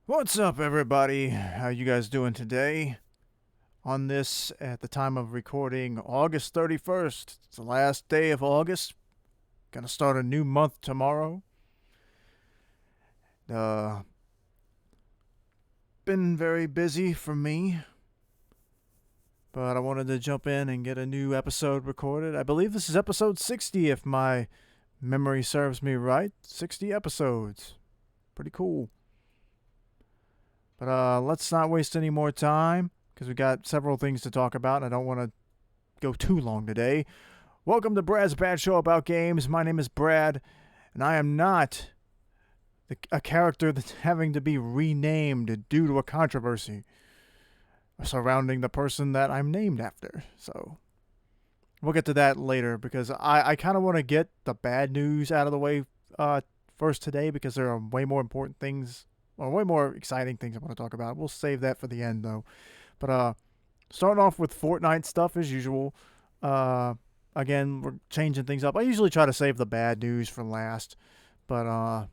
What's up, everybody? How you guys doing today? On this, at the time of recording, August 31st. It's the last day of August. Gonna start a new month tomorrow. Uh, been very busy for me, but I wanted to jump in and get a new episode recorded. I believe this is episode 60, if my memory serves me right. 60 episodes. Pretty cool. But let's not waste any more time because we got several things to talk about. And I don't want to go too long today. Welcome to Brad's Bad Show About Games. My name is Brad, and I am not a character that's having to be renamed due to a controversy surrounding the person that I'm named after. So we'll get to that later because I kind of want to get the bad news out of the way first today because there are way more important things or way more exciting things I want to talk about. We'll save that for the end though. But starting off with Fortnite stuff as usual. Again, we're changing things up. I usually try to save the bad news for last, but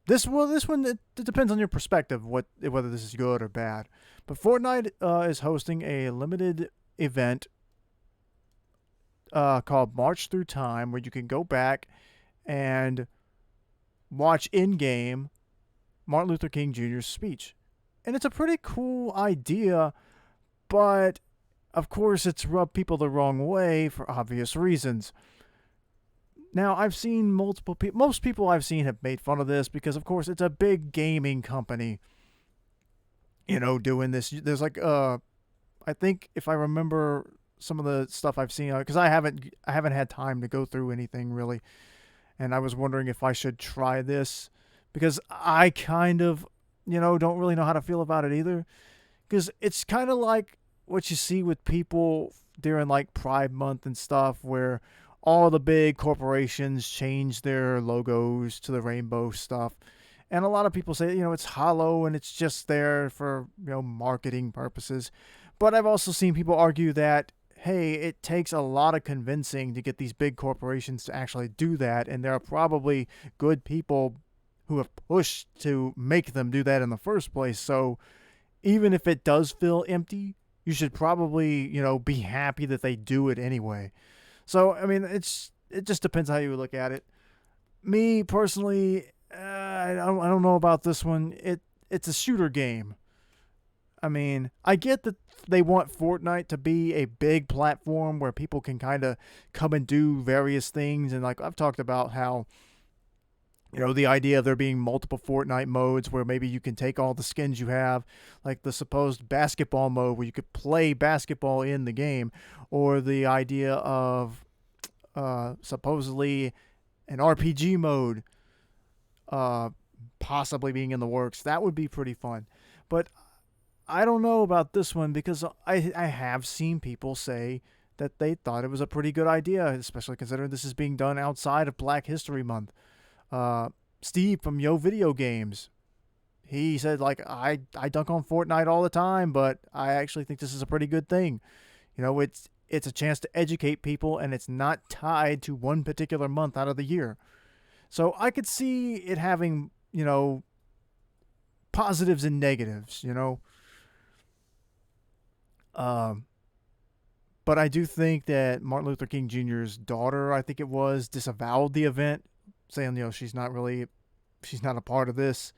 this one it depends on your perspective whether this is good or bad. But Fortnite is hosting a limited event called March Through Time, where you can go back and watch in game Martin Luther King Jr.'s speech. And it's a pretty cool idea, but of course it's rubbed people the wrong way for obvious reasons. Now, I've seen multiple people, most people I've seen have made fun of this because, of course, it's a big gaming company, doing this. There's like, I think if I remember some of the stuff I've seen, because I haven't had time to go through anything really, and I was wondering if I should try this because I kind of, don't really know how to feel about it either. Because it's kind of like what you see with people during like Pride Month and stuff, where all the big corporations change their logos to the rainbow stuff. And a lot of people say, it's hollow and it's just there for, marketing purposes. But I've also seen people argue that, hey, it takes a lot of convincing to get these big corporations to actually do that. And there are probably good people who have pushed to make them do that in the first place. So even if it does feel empty, you should probably, be happy that they do it anyway. So, I mean, it just depends how you look at it. Me personally, I don't know about this one. It's a shooter game. I mean, I get that they want Fortnite to be a big platform where people can kind of come and do various things, and like I've talked about how the idea of there being multiple Fortnite modes where maybe you can take all the skins you have, like the supposed basketball mode where you could play basketball in the game, or the idea of supposedly an RPG mode possibly being in the works. That would be pretty fun. But I don't know about this one because I have seen people say that they thought it was a pretty good idea, especially considering this is being done outside of Black History Month. Steve from Yo Video Games, he said like I dunk on Fortnite all the time, but I actually think this is a pretty good thing. It's a chance to educate people, and it's not tied to one particular month out of the year. So I could see it having positives and negatives. Um, but I do think that Martin Luther King Jr.'s daughter, I think it was, disavowed the event, saying she's not a part of this.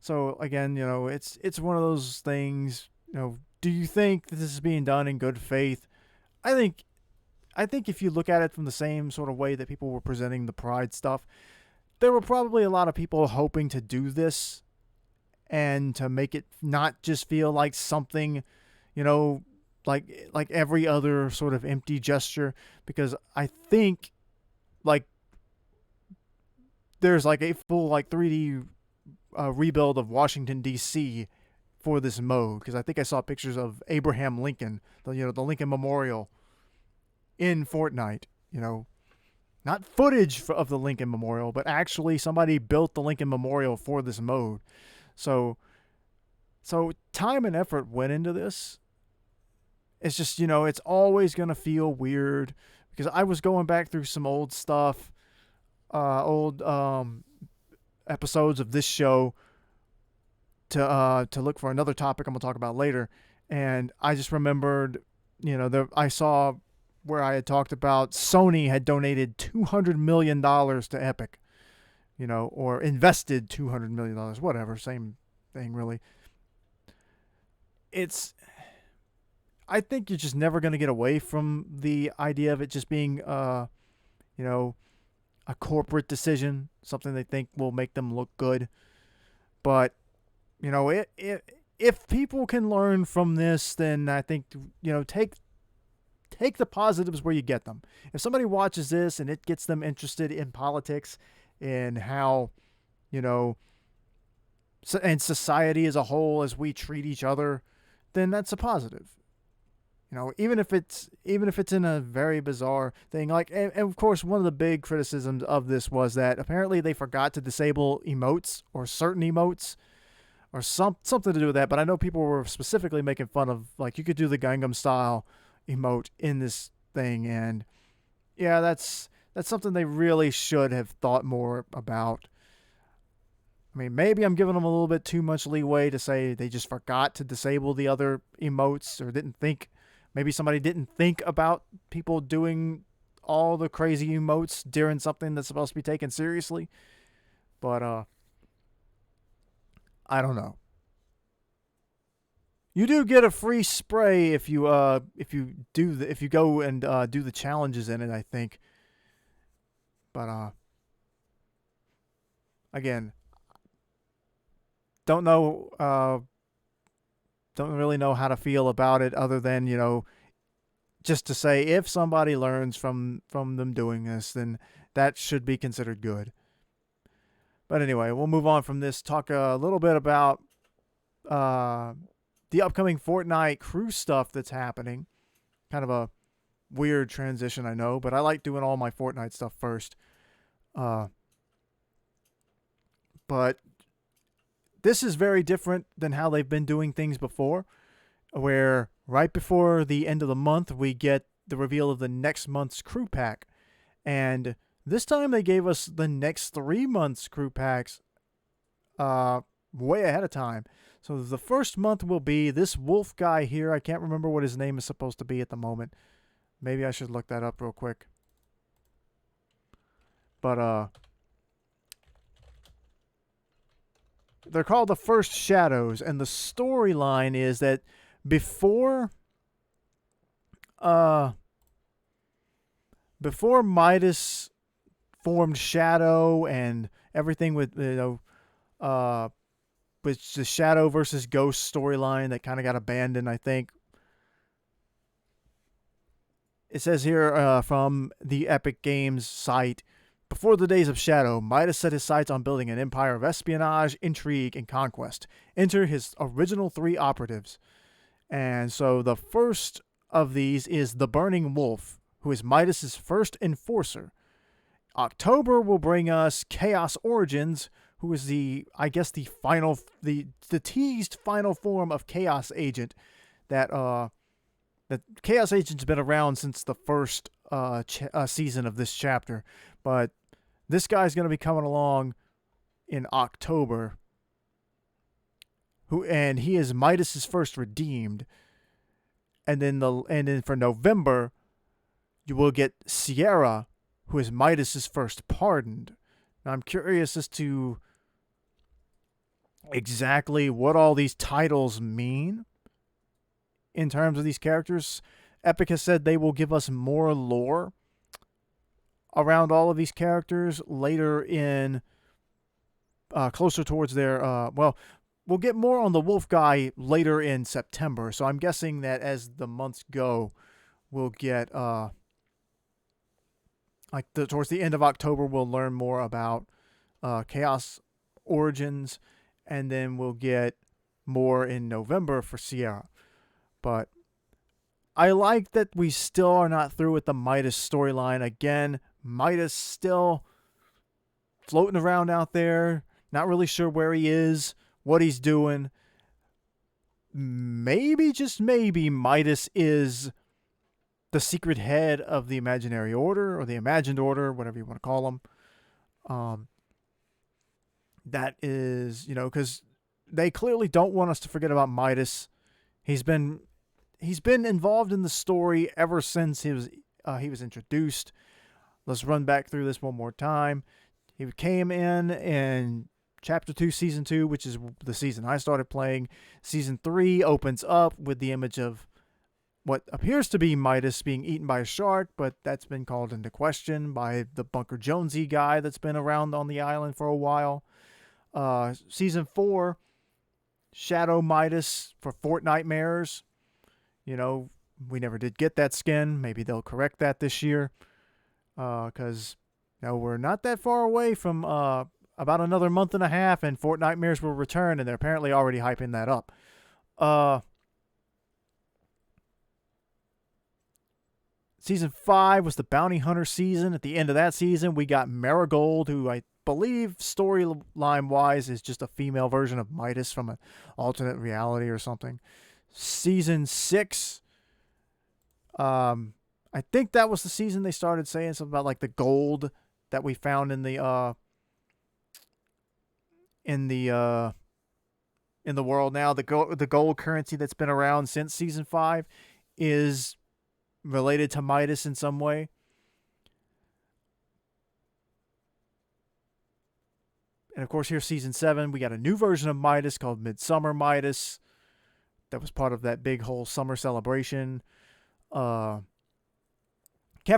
So again, it's one of those things. Do you think that this is being done in good faith? I think if you look at it from the same sort of way that people were presenting the Pride stuff, there were probably a lot of people hoping to do this and to make it not just feel like something, like every other sort of empty gesture. Because I think like there's like a full like 3D rebuild of Washington D.C. for this mode, because I think I saw pictures of Abraham Lincoln, the Lincoln Memorial in Fortnite. Not footage of the Lincoln Memorial, but actually somebody built the Lincoln Memorial for this mode. So time and effort went into this. It's just, it's always going to feel weird because I was going back through some old stuff, old episodes of this show to look for another topic I'm gonna talk about later, and I just remembered, I saw where I had talked about Sony had donated $200 million to Epic, or invested $200 million, whatever, same thing really. It's I think you're just never gonna get away from the idea of it just being you know, a corporate decision, something they think will make them look good. But if people can learn from this, then I think take the positives where you get them. If somebody watches this and it gets them interested in politics and how and society as a whole, as we treat each other, then that's a positive. Even if it's in a very bizarre thing, like, and of course, one of the big criticisms of this was that apparently they forgot to disable emotes or certain emotes or something to do with that. But I know people were specifically making fun of, like, you could do the Gangnam Style emote in this thing, and yeah, that's something they really should have thought more about. I mean, maybe I'm giving them a little bit too much leeway to say they just forgot to disable the other emotes or didn't think. Maybe somebody didn't think about people doing all the crazy emotes during something that's supposed to be taken seriously. But I don't know. You do get a free spray if you go and do the challenges in it, I think. But again, don't really know how to feel about it, other than just to say, if somebody learns from them doing this, then that should be considered good. But anyway, we'll move on from this. Talk a little bit about the upcoming Fortnite crew stuff that's happening. Kind of a weird transition, I know, but I like doing all my Fortnite stuff first. But this is very different than how they've been doing things before, where right before the end of the month, we get the reveal of the next month's crew pack. And this time they gave us the next 3 months crew packs way ahead of time. So the first month will be this wolf guy here. I can't remember what his name is supposed to be at the moment. Maybe I should look that up real quick. But they're called the First Shadows, and the storyline is that before Midas formed Shadow and everything with with the Shadow versus Ghost storyline that kind of got abandoned, I think. It says here from the Epic Games site, before the days of Shadow, Midas set his sights on building an empire of espionage, intrigue, and conquest. Enter his original 3 operatives. And so the first of these is the Burning Wolf, who is Midas's first enforcer. October will bring us Chaos Origins, who is the teased final form of Chaos Agent. That Chaos Agent's been around since the first season of this chapter, but this guy's going to be coming along in October. And he is Midas's first redeemed. And then for November, you will get Sierra, who is Midas's first pardoned. Now I'm curious as to exactly what all these titles mean in terms of these characters. Epic has said they will give us more lore around all of these characters later in closer towards their we'll get more on the wolf guy later in September. So I'm guessing that as the months go, we'll get towards the end of October, we'll learn more about Chaos Origins, and then we'll get more in November for Sierra. But I like that we still are not through with the Midas storyline. Again, Midas still floating around out there, not really sure where he is, what he's doing. Maybe, just maybe, Midas is the secret head of the Imaginary Order, or the Imagined Order, whatever you want to call them. That is, because they clearly don't want us to forget about Midas. He's been involved in the story ever since he was introduced. Let's run back through this one more time. He came in Chapter 2, Season 2, which is the season I started playing. Season 3 opens up with the image of what appears to be Midas being eaten by a shark, but that's been called into question by the Bunker Jonesy guy that's been around on the island for a while. Season 4, Shadow Midas for Fortnite mares. You know, we never did get that skin. Maybe they'll correct that this year. Because we're not that far away from about another month and a half, and Fortnite mares will return, and they're apparently already hyping that up. Season 5 was the Bounty Hunter season. At the end of that season, we got Marigold, who I believe storyline-wise is just a female version of Midas from an alternate reality or something. Season 6, I think that was the season they started saying something about like the gold that we found in the world now. The gold currency that's been around since season 5 is related to Midas in some way. And of course, here's season 7. We got a new version of Midas called Midsummer Midas. That was part of that big whole summer celebration. Can't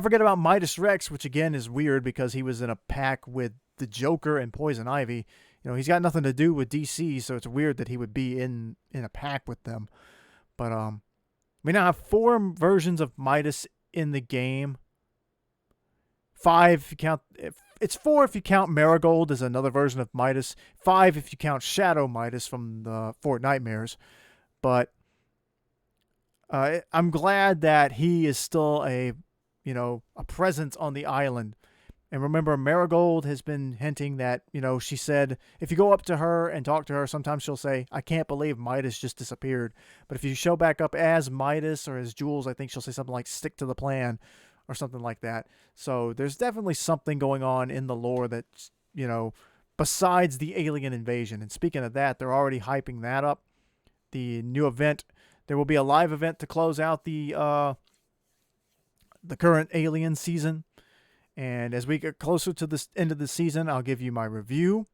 forget about Midas Rex, which again is weird because he was in a pack with the Joker and Poison Ivy. You know, he's got nothing to do with DC, so it's weird that he would be in a pack with them. But we now have 4 versions of Midas in the game. 5 if you count. It's 4 if you count Marigold as another version of Midas. 5 if you count Shadow Midas from the Fortnite mares. But I'm glad that he is still a presence on the island. And remember, Marigold has been hinting that, she said, if you go up to her and talk to her, sometimes she'll say, I can't believe Midas just disappeared. But if you show back up as Midas or as Jules, I think she'll say something like, stick to the plan or something like that. So there's definitely something going on in the lore that's, besides the alien invasion. And speaking of that, they're already hyping that up. The new event, there will be a live event to close out the current Alien season. And as we get closer to the end of the season, I'll give you my review.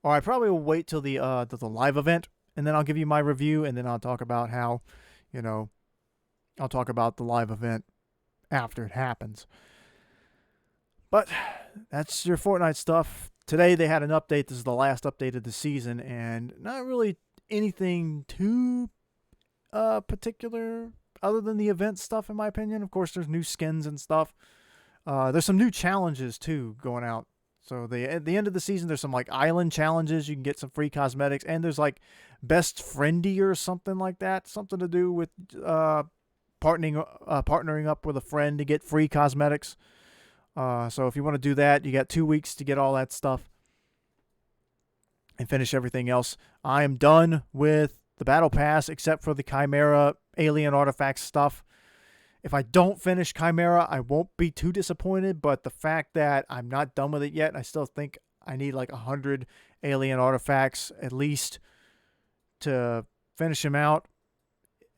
Or I probably will wait till the live event, and then I'll give you my review, and then I'll talk about how, I'll talk about the live event after it happens. But that's your Fortnite stuff. Today they had an update. This is the last update of the season, and not really anything too particular other than the event stuff, in my opinion. Of course, there's new skins and stuff. There's some new challenges, too, going out. So at the end of the season, there's some, like, island challenges. You can get some free cosmetics. And there's, like, Best Friendy or something like that. Something to do with partnering up with a friend to get free cosmetics. So if you want to do that, you got 2 weeks to get all that stuff and finish everything else. I am done with the Battle Pass, except for the Chimera Alien Artifacts stuff. If I don't finish Chimera, I won't be too disappointed, but the fact that I'm not done with it yet, I still think I need like 100 alien artifacts at least to finish him out.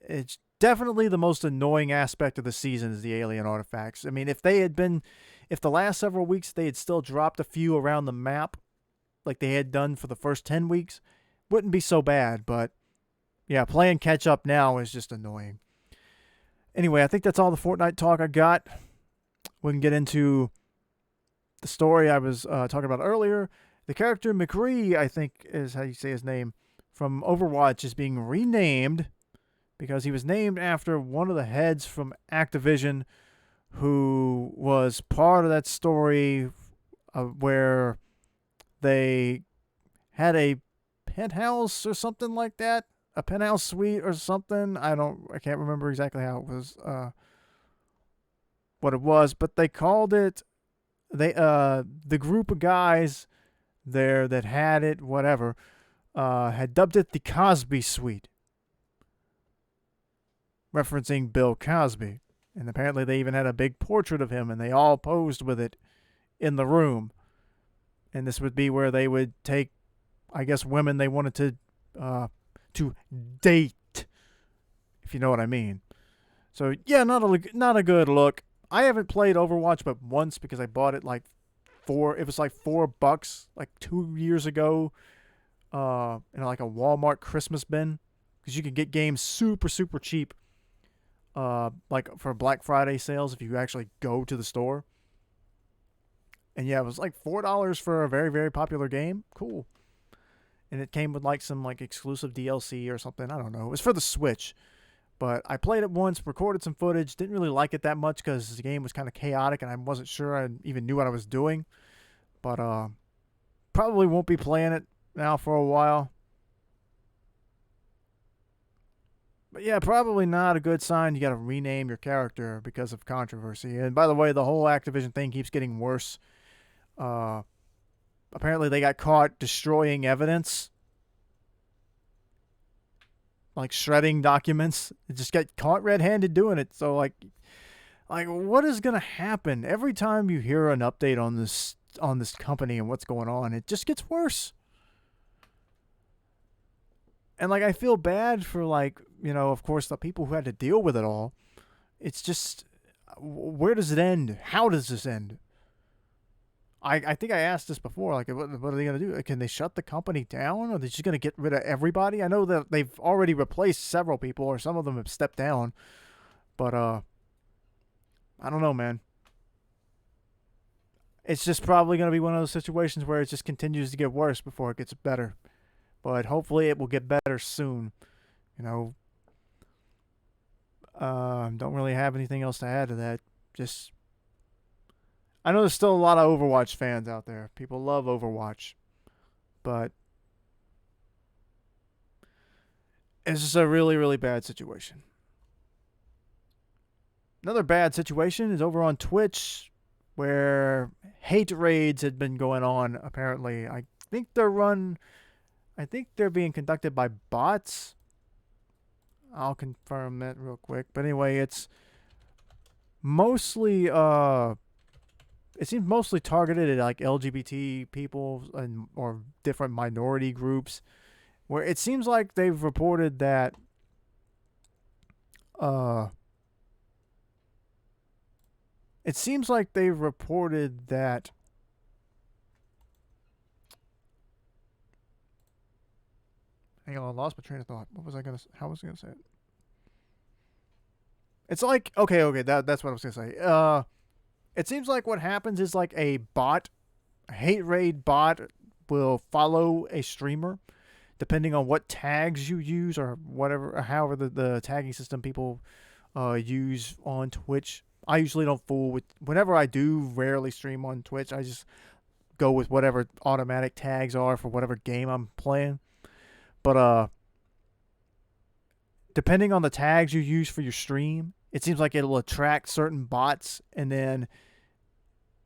It's definitely the most annoying aspect of the season is the alien artifacts. I mean, if the last several weeks they had still dropped a few around the map, like they had done for the first 10 weeks, wouldn't be so bad, but yeah, playing catch up now is just annoying. Anyway, I think that's all the Fortnite talk I got. We can get into the story I was talking about earlier. The character McCree, I think is how you say his name, from Overwatch is being renamed because he was named after one of the heads from Activision who was part of that story where they had a penthouse or something like that. A penthouse suite or something. I can't remember exactly how it was, what it was, but they called it, the group of guys there that had it, whatever, had dubbed it the Cosby Suite, referencing Bill Cosby. And apparently they even had a big portrait of him, and they all posed with it in the room. And this would be where they would take, I guess, women they wanted to to date, if you know what I mean. So yeah, not a good look. I haven't played Overwatch but once because I bought it like it was like $4 like 2 years ago, in like a Walmart Christmas bin, because you can get games super super cheap, like for Black Friday sales if you actually go to the store. And yeah, it was like $4 for a very very popular game. Cool. And it came with like some like exclusive DLC or something. I don't know. It was for the Switch. But I played it once, recorded some footage, didn't really like it that much because the game was kind of chaotic and I wasn't sure I even knew what I was doing. But probably won't be playing it now for a while. But yeah, probably not a good sign. You got to rename your character because of controversy. And by the way, the whole Activision thing keeps getting worse. Uh, Apparently, they got caught destroying evidence, like shredding documents. They just got caught red-handed doing it. So like what is gonna happen every time you hear an update on this company and what's going on? It just gets worse. And like I feel bad for, like, of course, the people who had to deal with it all. It's just, where does it end? How does this end? I think I asked this before. Like, what are they gonna do? Can they shut the company down? Or are they just gonna get rid of everybody? I know that they've already replaced several people, or some of them have stepped down. But I don't know, man. It's just probably gonna be one of those situations where it just continues to get worse before it gets better. But hopefully it will get better soon. You know, don't really have anything else to add to that. Just, I know there's still a lot of Overwatch fans out there. People love Overwatch. But it's just a really, really bad situation. Another bad situation is over on Twitch, where hate raids had been going on, apparently. think I think they're being conducted by bots. I'll confirm that real quick. But anyway, it's mostly it seems mostly targeted at like LGBT people and or different minority groups, where it seems like they've reported that uh it seems like they've reported that hang on, I lost my train of thought. How was I gonna say it? It's like, okay, that's what I was gonna say. It seems like what happens is like a hate raid bot will follow a streamer, depending on what tags you use or whatever, or however the tagging system people use on Twitch. I usually don't fool with, whenever I do rarely stream on Twitch, I just go with whatever automatic tags are for whatever game I'm playing. But depending on the tags you use for your stream, it seems like it'll attract certain bots, and then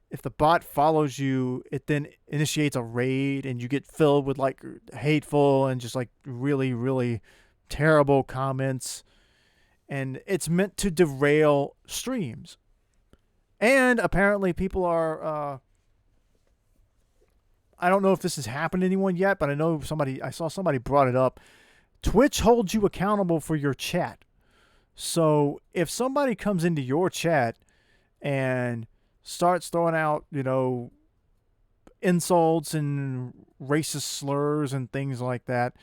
if the bot follows you, it then initiates a raid, and you get filled with like hateful and just like really, really terrible comments. And it's meant to derail streams. And apparently people are, I don't know if this has happened to anyone yet, but I saw somebody brought it up. Twitch holds you accountable for your chat. So if somebody comes into your chat and starts throwing out, insults and racist slurs and things like that,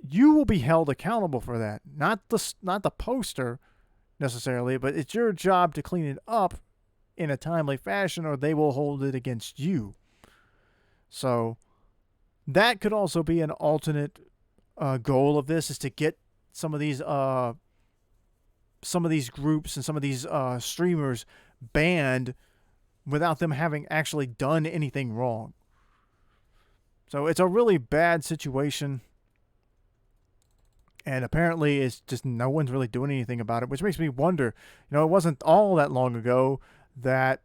you will be held accountable for that. Not the poster necessarily, but it's your job to clean it up in a timely fashion, or they will hold it against you. So that could also be an alternate goal of this, is to get some of these groups and some of these streamers banned without them having actually done anything wrong. So it's a really bad situation. And apparently it's just no one's really doing anything about it, which makes me wonder, it wasn't all that long ago that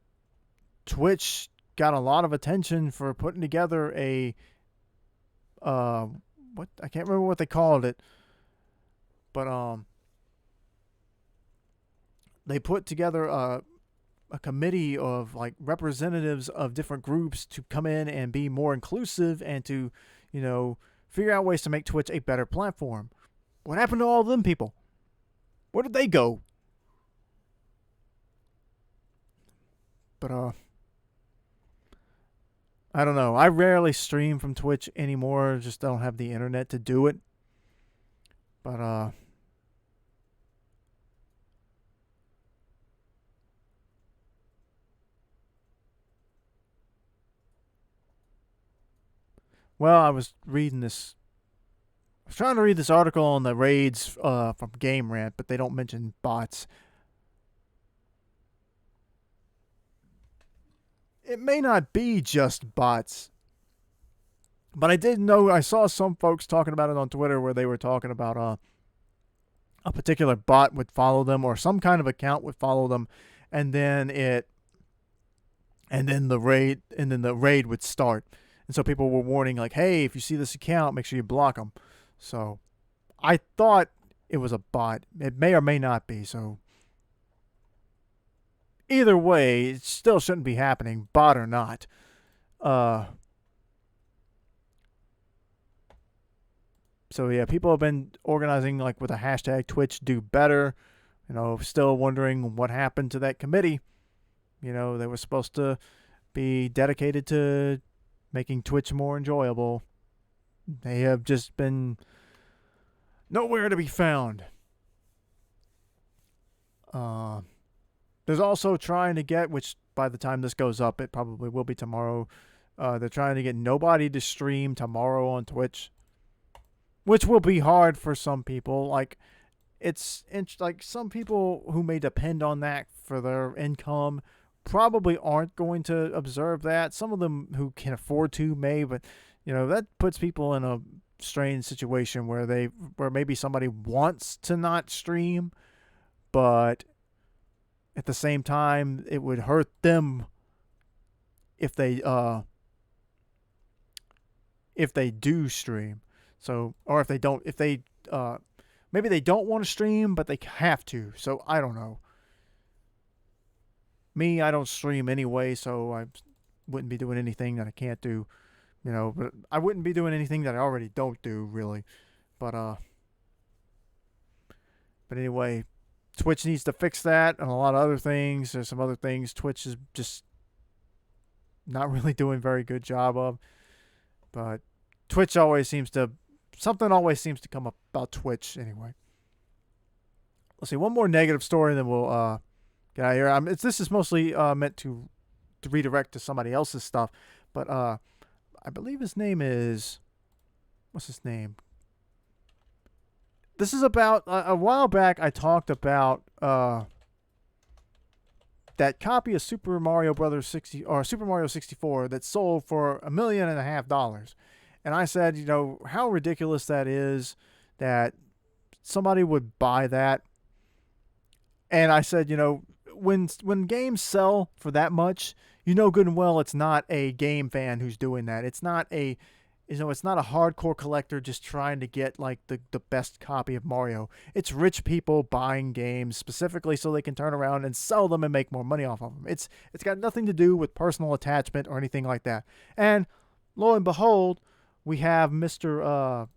Twitch got a lot of attention for putting together a I can't remember what they called it, but they put together a committee of like representatives of different groups to come in and be more inclusive and to, Figure out ways to make Twitch a better platform. What happened to all of them people? Where did they go? But I don't know. I rarely stream from Twitch anymore. Just don't have the internet to do it. But well, I was reading this. I was trying to read this article on the raids from Game Rant, but they don't mention bots. It may not be just bots, but I did know I saw some folks talking about it on Twitter where they were talking about a particular bot would follow them or some kind of account would follow them, and then the raid would start, and so people were warning like, hey, if you see this account, make sure you block them. So I thought it was a bot. It may or may not be. So either way, it still shouldn't be happening, bot or not. So yeah, people have been organizing like with a hashtag Twitch do better. Still wondering what happened to that committee. They were supposed to be dedicated to making Twitch more enjoyable. They have just been nowhere to be found. There's also trying to get, which by the time this goes up, it probably will be tomorrow. They're trying to get nobody to stream tomorrow on Twitch, which will be hard for some people. Like, it's like some people who may depend on that for their income probably aren't going to observe that. Some of them who can afford to may, but that puts people in a strange situation where maybe somebody wants to not stream, but at the same time it would hurt them if they do stream. So, or if they don't, maybe they don't want to stream but they have to. So I don't know. Me, I don't stream anyway, so I wouldn't be doing anything that I can't do. But I wouldn't be doing anything that I already don't do, really. But anyway, Twitch needs to fix that and a lot of other things. There's some other things Twitch is just not really doing a very good job of. But Twitch something always seems to come up about Twitch anyway. Let's see, one more negative story, and then we'll get out of here. This is mostly meant to redirect to somebody else's stuff, but I believe his name is, what's his name? This is about a while back. I talked about that copy of Super Mario Brothers 60 or Super Mario 64 that sold for $1.5 million, and I said, how ridiculous that is that somebody would buy that. And I said, when games sell for that much, good and well it's not a game fan who's doing that. It's not a hardcore collector just trying to get like the best copy of Mario. It's rich people buying games specifically so they can turn around and sell them and make more money off of them. It's got nothing to do with personal attachment or anything like that. And lo and behold, we have hold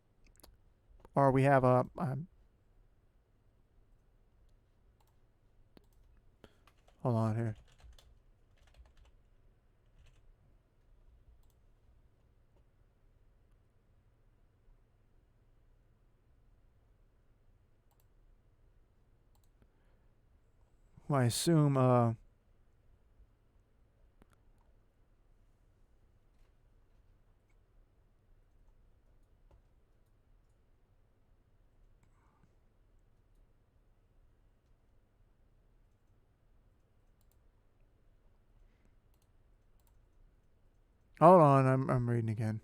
on here. Well, I assume hold on, I'm reading again.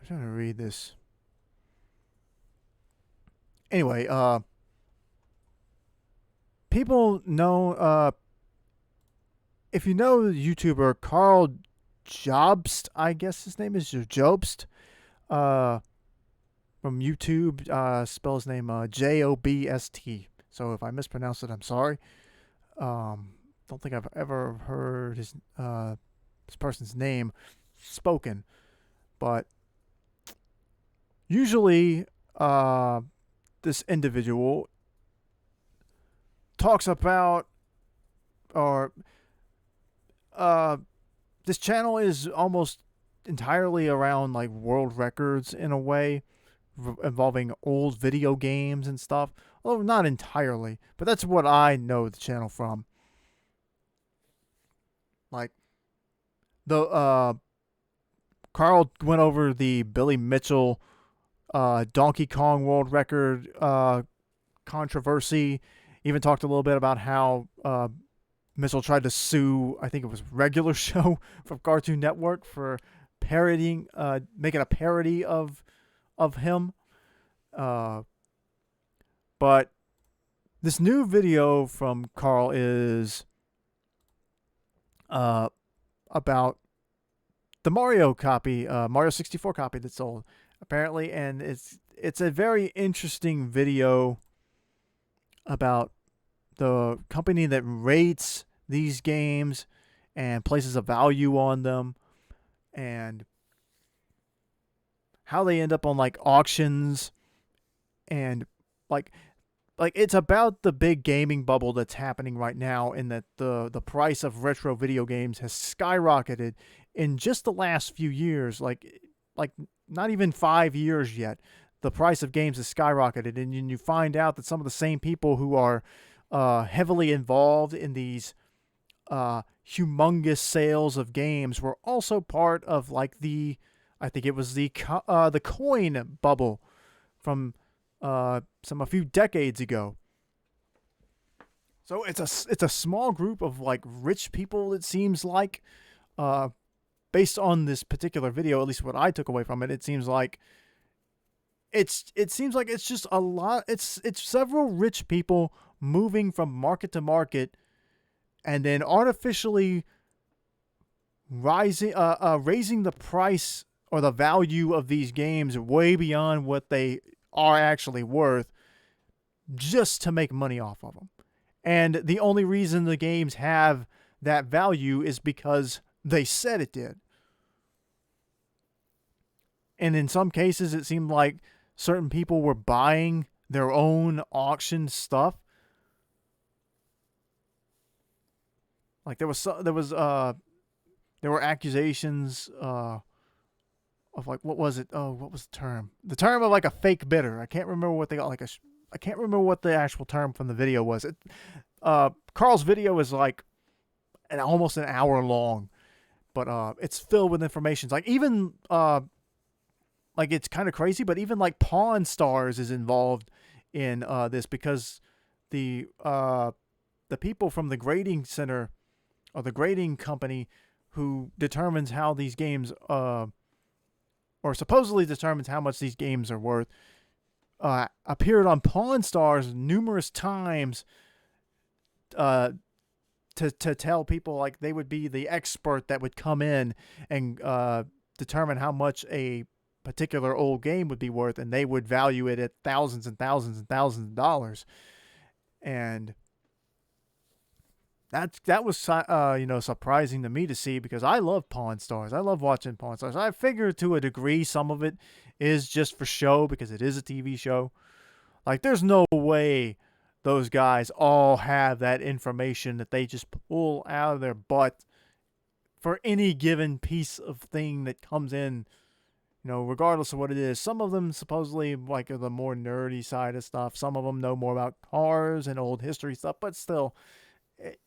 I'm trying to read this. Anyway, people know if you know the YouTuber Carl Jobst, I guess his name is Jobst, uh, from YouTube. Spell his name Jobst. So if I mispronounced it, I'm sorry. Don't think I've ever heard this person's name spoken, but usually this individual talks about, or uh, this channel is almost entirely around like world records in a way, involving old video games and stuff. Well, not entirely, but that's what I know the channel from. Like the Carl went over the Billy Mitchell Donkey Kong world record controversy. Even talked a little bit about how Mitchell tried to sue, I think it was Regular Show from Cartoon Network for parodying, making a parody of him. But this new video from Carl is about the Mario copy, Mario 64 copy that's sold, apparently, and it's a very interesting video about the company that rates these games and places a value on them, and how they end up on like auctions, and like it's about the big gaming bubble that's happening right now, and that the price of retro video games has skyrocketed in just the last few years, like not even 5 years yet. The price of games has skyrocketed, and you find out that some of the same people who are heavily involved in these humongous sales of games were also part of like I think it was the coin bubble from a few decades ago. So it's a small group of like rich people, it seems like, based on this particular video, at least what I took away from it. It seems like it's just a lot. It's several rich people moving from market to market, and then artificially raising the price or the value of these games way beyond what they are actually worth, just to make money off of them. And the only reason the games have that value is because they said it did. And in some cases, it seemed like certain people were buying their own auction stuff. Like there were accusations of like, what was it? Oh, what was the term? The term of like a fake bidder. I can't remember what they got. I can't remember what the actual term from the video was. Carl's video is like almost an hour long, but it's filled with information. Like even like it's kind of crazy, but even like Pawn Stars is involved in this, because the people from the grading center, or the grading company who determines how these games or supposedly determines how much these games are worth, appeared on Pawn Stars numerous times to tell people, like they would be the expert that would come in and determine how much a particular old game would be worth, and they would value it at thousands and thousands and thousands of dollars. And that was surprising to me to see, because I love Pawn Stars. I love watching Pawn Stars. I figure to a degree some of it is just for show, because it is a TV show. Like there's no way those guys all have that information that they just pull out of their butt for any given piece of thing that comes in, regardless of what it is. Some of them supposedly like are the more nerdy side of stuff. Some of them know more about cars and old history stuff, but still, it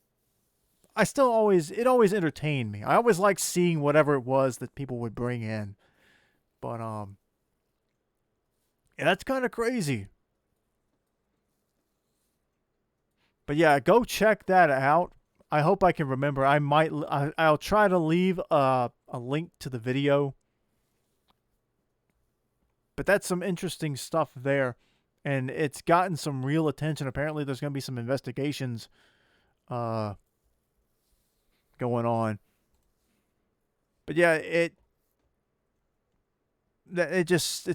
always entertained me. I always liked seeing whatever it was that people would bring in. But yeah, that's kind of crazy. But yeah, go check that out. I hope I can remember. I'll try to leave a link to the video. But that's some interesting stuff there, and it's gotten some real attention. Apparently, there's going to be some investigations going on. But yeah, it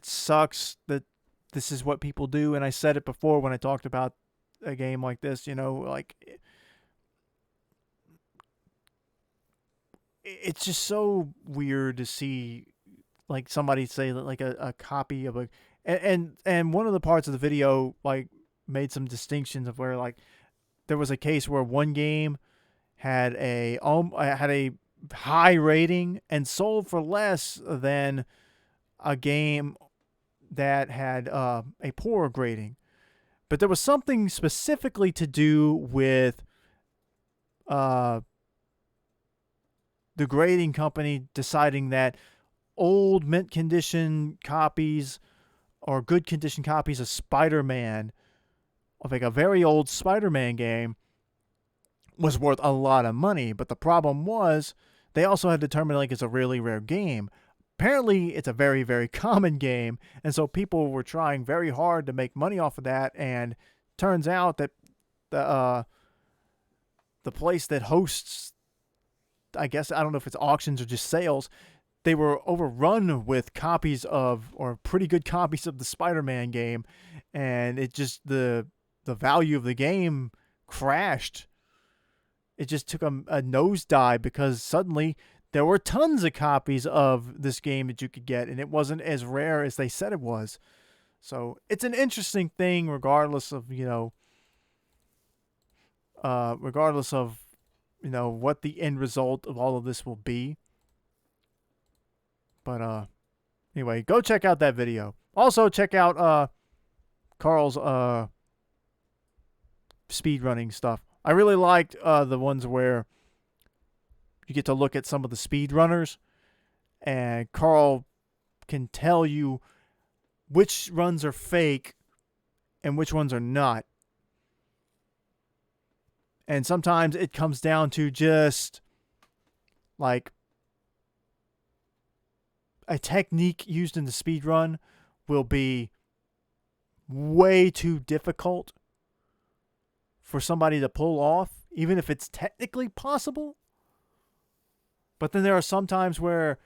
sucks that this is what people do. And I said it before when I talked about a game like this. Like it's just so weird to see like somebody say that like a copy of a and one of the parts of the video like made some distinctions of where like there was a case where one game had a high rating and sold for less than a game that had a poor grading. But there was something specifically to do with uh, the grading company deciding that old mint condition copies or good condition copies of SpiderMan, of like a very old SpiderMan game, was worth a lot of money. But the problem was they also had determined like it's a really rare game. Apparently, it's a very, very common game, and so people were trying very hard to make money off of that. And turns out that the place that hosts, I guess I don't know if it's auctions or just sales, they were overrun with copies of, or pretty good copies of the Spider-Man game, and it just the value of the game crashed. It just took a nosedive because suddenly there were tons of copies of this game that you could get, and it wasn't as rare as they said it was. So it's an interesting thing, regardless of what the end result of all of this will be. But anyway, go check out that video. Also check out Carl's speedrunning stuff. I really liked the ones where you get to look at some of the speedrunners, and Carl can tell you which runs are fake and which ones are not. And sometimes it comes down to just like a technique used in the speedrun will be way too difficult for somebody to pull off, even if it's technically possible. But then there are some times where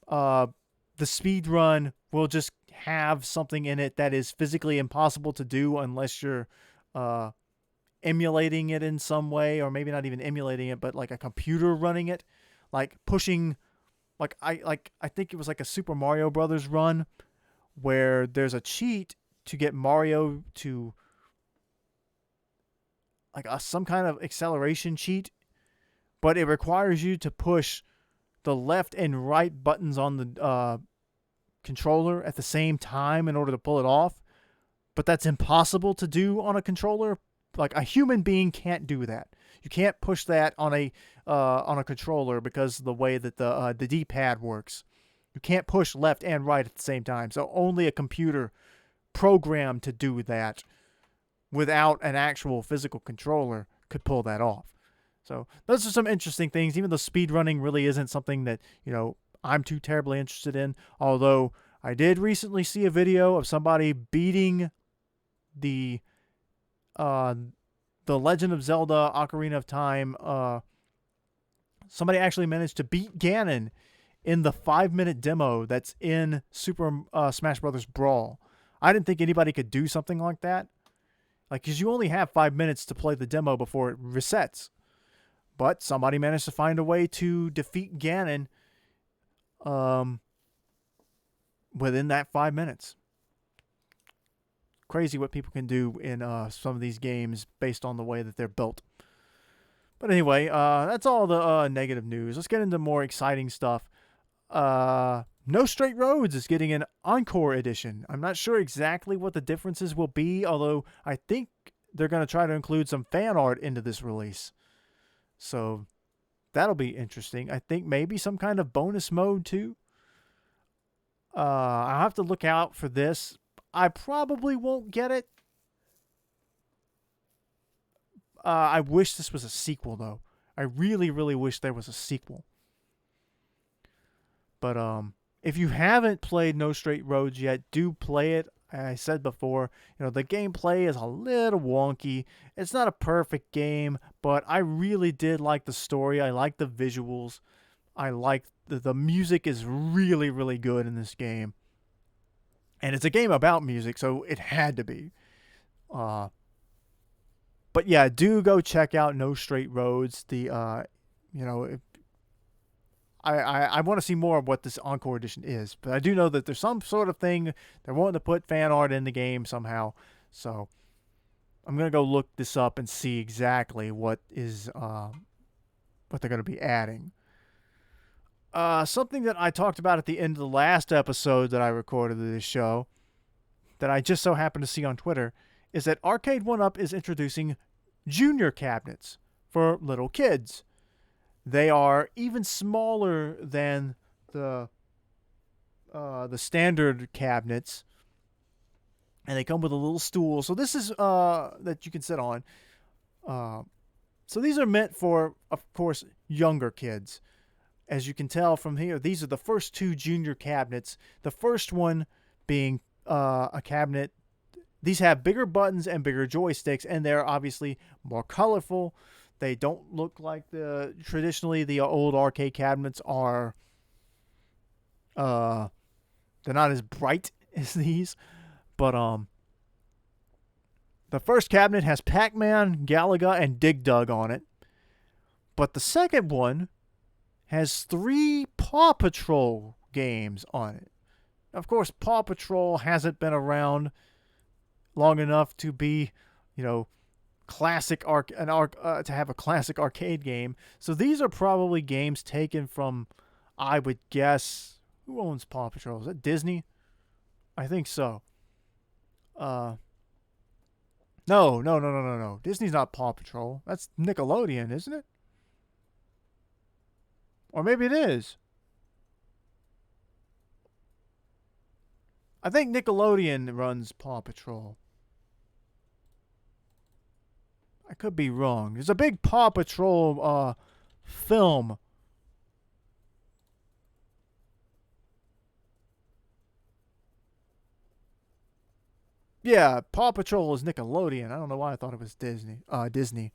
the speedrun will just have something in it that is physically impossible to do unless you're emulating it in some way, or maybe not even emulating it, but like a computer running it, like pushing, I think it was like a Super Mario Brothers run where there's a cheat to get Mario to like some kind of acceleration cheat, but it requires you to push the left and right buttons on the controller at the same time in order to pull it off. But that's impossible to do on a controller. Like a human being can't do that. You can't push that on a controller because of the way that the D-pad works. You can't push left and right at the same time. So only a computer programmed to do that without an actual physical controller could pull that off. So those are some interesting things, even though speedrunning really isn't something that, I'm too terribly interested in. Although I did recently see a video of somebody beating the Legend of Zelda Ocarina of Time. Somebody actually managed to beat Ganon in the 5-minute demo that's in Super Smash Bros. Brawl. I didn't think anybody could do something like that. Like, because you only have 5 minutes to play the demo before it resets. But somebody managed to find a way to defeat Ganon within that 5 minutes. Crazy what people can do in some of these games based on the way that they're built. But anyway, that's all the negative news. Let's get into more exciting stuff. No Straight Roads is getting an Encore edition. I'm not sure exactly what the differences will be, although I think they're going to try to include some fan art into this release. So that'll be interesting. I think maybe some kind of bonus mode too. I'll have to look out for this. I probably won't get it. I wish this was a sequel, though. I really, really wish there was a sequel. But if you haven't played No Straight Roads yet, do play it. I said before, the gameplay is a little wonky. It's not a perfect game, but I really did like the story. I like the visuals. I like the music is really, really good in this game. And it's a game about music, so it had to be. Uh, but yeah, do go check out No Straight Roads. You know, I want to see more of what this Encore edition is, but I do know that there's some sort of thing they're wanting to put fan art in the game somehow. So I'm gonna go look this up and see exactly what they're gonna be adding. Something that I talked about at the end of the last episode that I recorded of this show, that I just so happened to see on Twitter, is that Arcade One Up is introducing junior cabinets for little kids. They are even smaller than the standard cabinets, and they come with a little stool. So this is that you can sit on. So these are meant for, of course, younger kids. As you can tell from here, these are the first two junior cabinets. The first one being a cabinet. These have bigger buttons and bigger joysticks, and they're obviously more colorful. They don't look like traditionally the old arcade cabinets are. They're not as bright as these, but the first cabinet has Pac-Man, Galaga, and Dig Dug on it, but the second one has 3 Paw Patrol games on it. Of course, Paw Patrol hasn't been around long enough to be, to have a classic arcade game. So these are probably games taken from, I would guess, who owns Paw Patrol? Is that Disney? I think so. No. Disney's not Paw Patrol. That's Nickelodeon, isn't it? Or maybe it is. I think Nickelodeon runs Paw Patrol. I could be wrong. There's a big Paw Patrol film. Yeah, Paw Patrol is Nickelodeon. I don't know why I thought it was Disney. Disney.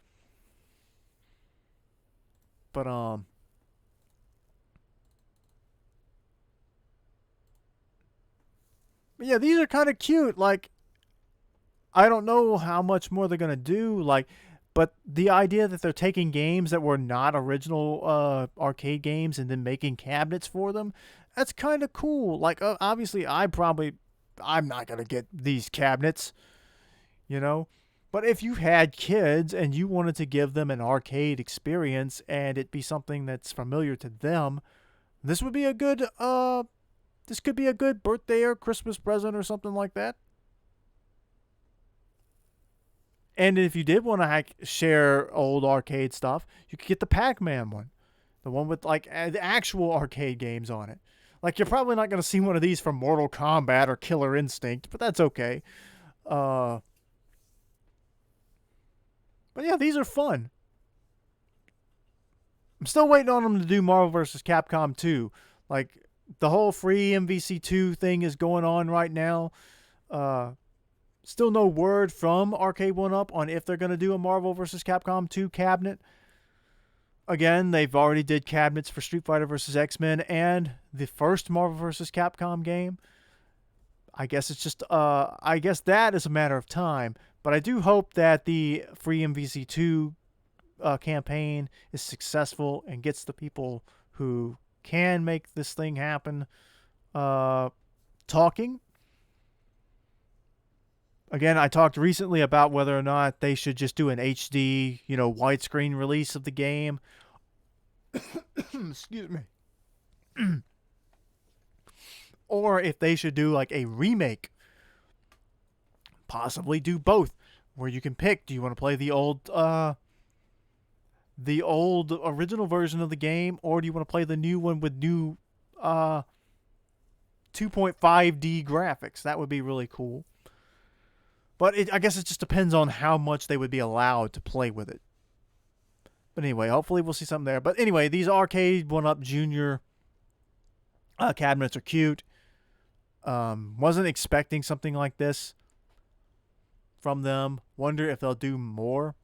But yeah, these are kind of cute. Like, I don't know how much more they're gonna do. Like, but the idea that they're taking games that were not original arcade games and then making cabinets for them, that's kind of cool. Like, obviously, I'm not gonna get these cabinets, But if you had kids and you wanted to give them an arcade experience and it be something that's familiar to them, this would be a good this could be a good birthday or Christmas present or something like that. And if you did want to share old arcade stuff, you could get the Pac-Man one. The one with like the actual arcade games on it. Like, you're probably not going to see one of these from Mortal Kombat or Killer Instinct, but that's okay. But yeah, these are fun. I'm still waiting on them to do Marvel vs. Capcom 2. Like, the whole free MVC2 thing is going on right now. Still no word from Arcade 1-Up on if they're going to do a Marvel vs. Capcom 2 cabinet. Again, they've already did cabinets for Street Fighter vs. X-Men and the first Marvel vs. Capcom game. I guess it's just, I guess that is a matter of time. But I do hope that the free MVC2 campaign is successful and gets the people who can make this thing happen talking. Again, I talked recently about whether or not they should just do an HD, widescreen release of the game. Excuse me. Or if they should do like a remake. Possibly do both, where you can pick, do you want to play the old original version of the game, or do you want to play the new one with new 2.5D graphics? That would be really cool. But I guess it just depends on how much they would be allowed to play with it. But anyway, hopefully we'll see something there. But anyway, these Arcade 1-Up Junior cabinets are cute. Wasn't expecting something like this from them. Wonder if they'll do more,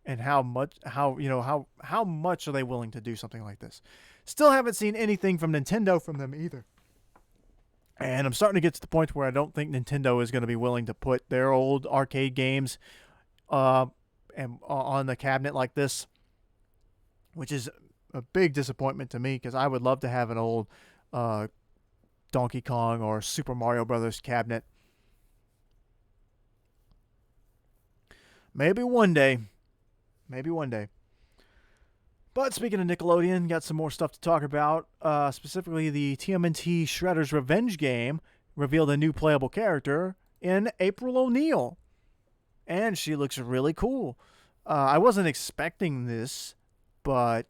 and how much are they willing to do something like this. Still haven't seen anything from Nintendo from them either. And I'm starting to get to the point where I don't think Nintendo is going to be willing to put their old arcade games and on the cabinet like this, which is a big disappointment to me because I would love to have an old Donkey Kong or Super Mario Brothers cabinet. Maybe one day. Maybe one day. But speaking of Nickelodeon, got some more stuff to talk about. Specifically, the TMNT Shredder's Revenge game revealed a new playable character in April O'Neil. And she looks really cool. I wasn't expecting this, but,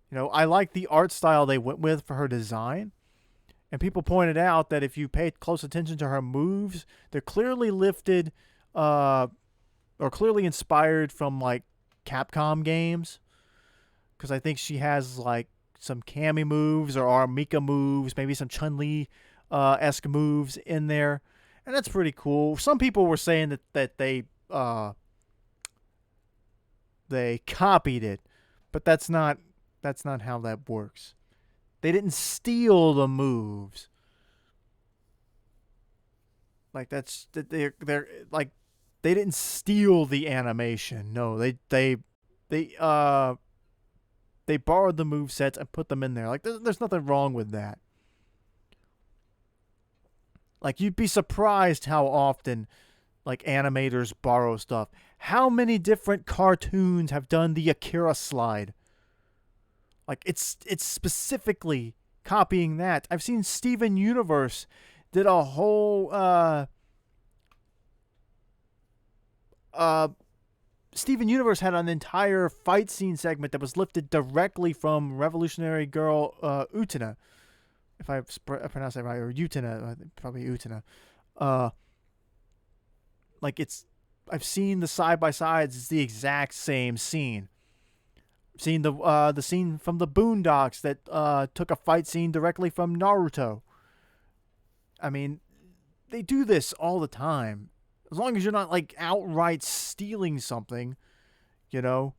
you know, I like the art style they went with for her design. And people pointed out that if you pay close attention to her moves, they're clearly lifted or clearly inspired from, like, Capcom games. Because I think she has, like, some Cammy moves or Armika moves, maybe some Chun-Li-esque moves in there. And that's pretty cool. Some people were saying that they copied it, but that's not how that works. They didn't steal the moves. Like they're like they didn't steal the animation. No, they borrowed the move sets and put them in there. Like there's nothing wrong with that. Like, you'd be surprised how often, like, animators borrow stuff. How many different cartoons have done the Akira slide? Like, it's specifically copying that. I've seen Steven Universe did a whole, Steven Universe had an entire fight scene segment that was lifted directly from Revolutionary Girl, Utena. If I pronounce that right, or Utena, probably Utena. Like I've seen the side by sides. It's the exact same scene. I've seen the scene from the Boondocks that took a fight scene directly from Naruto. I mean, they do this all the time. As long as you're not like outright stealing something, you know.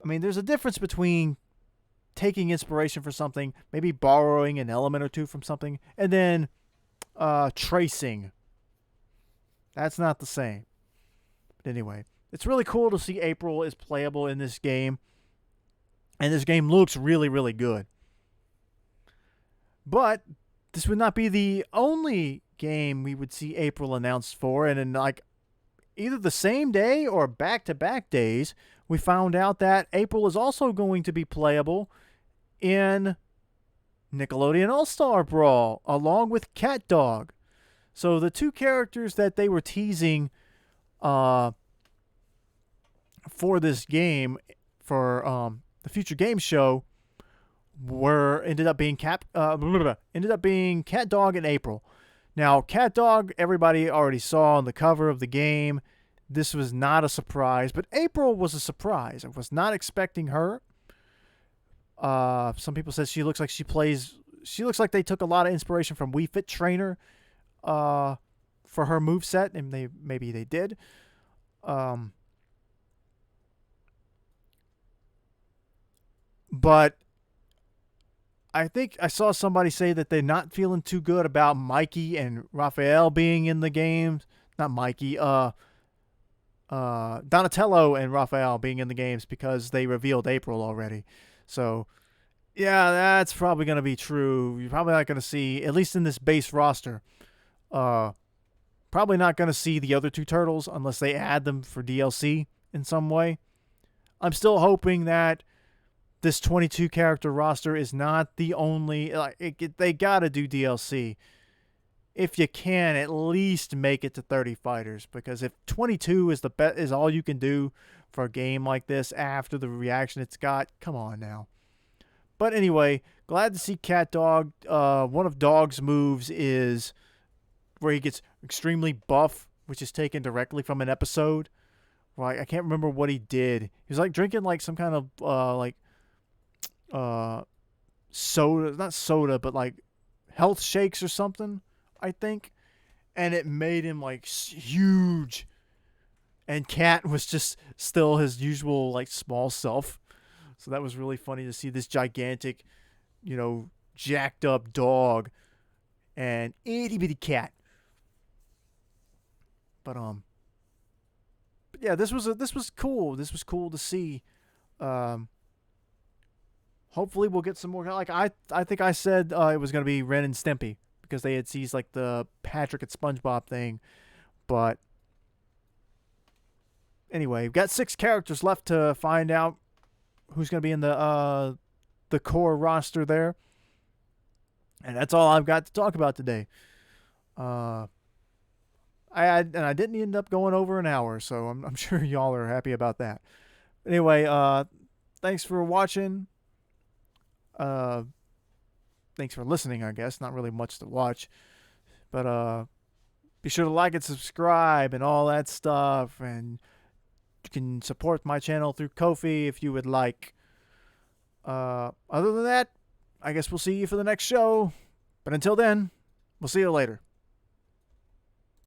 I mean, there's a difference between taking inspiration for something, maybe borrowing an element or two from something, and then tracing. That's not the same. But anyway, it's really cool to see April is playable in this game. And this game looks really, really good. But this would not be the only game we would see April announced for. And in like either the same day or back-to-back days, we found out that April is also going to be playable in Nickelodeon All-Star Brawl, along with Catdog. So the two characters that they were teasing for this game, for the future game show, ended up being Catdog and April. Now, Catdog, everybody already saw on the cover of the game. This was not a surprise, but April was a surprise. I was not expecting her. Some people said she looks like they took a lot of inspiration from Wii Fit Trainer for her moveset, and maybe they did. But I think I saw somebody say that they're not feeling too good about Mikey and Raphael being in the games. Not Mikey, Donatello and Raphael being in the games because they revealed April already. So, yeah, that's probably going to be true. You're probably not going to see, at least in this base roster, probably not going to see the other two turtles unless they add them for DLC in some way. I'm still hoping that this 22 character roster is not the only. They got to do DLC. If you can, at least make it to 30 fighters, because if 22 is all you can do for a game like this after the reaction it's got, come on now. But anyway, glad to see Catdog. One of Dog's moves is where he gets extremely buff, which is taken directly from an episode. Right, I can't remember what he did. He was like drinking like some kind of soda, not soda, but like health shakes or something, I think, and it made him like huge, and Cat was just still his usual like small self. So that was really funny to see this gigantic, jacked up dog and itty bitty cat. But yeah, this was cool. This was cool to see. Um, Hopefully we'll get some more. Like I think I said it was gonna be Ren and Stimpy because they had seized like the Patrick and SpongeBob thing. But anyway, we've got 6 characters left to find out who's gonna be in the core roster there. And that's all I've got to talk about today. I didn't end up going over an hour, so I'm sure y'all are happy about that. Anyway, thanks for watching. Uh, Thanks for listening. I guess not really much to watch, but be sure to like and subscribe and all that stuff, and you can support my channel through Ko-fi if you would like. Other than that, I guess we'll see you for the next show. But until then, we'll see you later.